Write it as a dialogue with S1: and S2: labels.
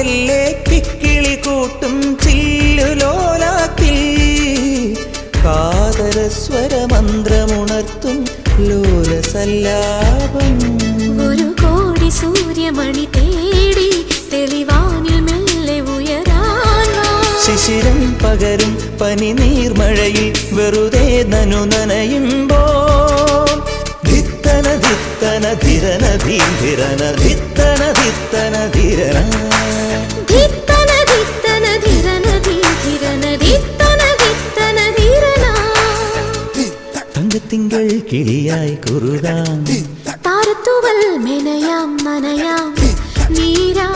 S1: മെല്ലെ കിക്കിളി കൂട്ടും ചില്ലുലോലാത്തിൽ കാതരസ്വരമന്ത്രമുണർത്തും ലോലസല്ലാപം.
S2: ഒരു കോടി സൂര്യമണി തേടി തെളിവാനിൽ മെല്ലെ ഉയരാൻ
S1: ശിശിരം പകരും പനി നീർമഴയിൽ വെറുതെ നനു നനയുമ്പോൾ ധിത്തന ധിത്തന ധിരന ധീരന ധിത്തന ധിത്തന ധിരന
S2: ധിത്തന ധിത്തന ധിരന ധീരന ധിത്തന ധിത്തന ധിരന.
S1: തങ്കത്തിങ്കൾ കിളിയായി കുറുകാം
S2: താരത്തുവൽ മെനയാം നനയാം നീരാ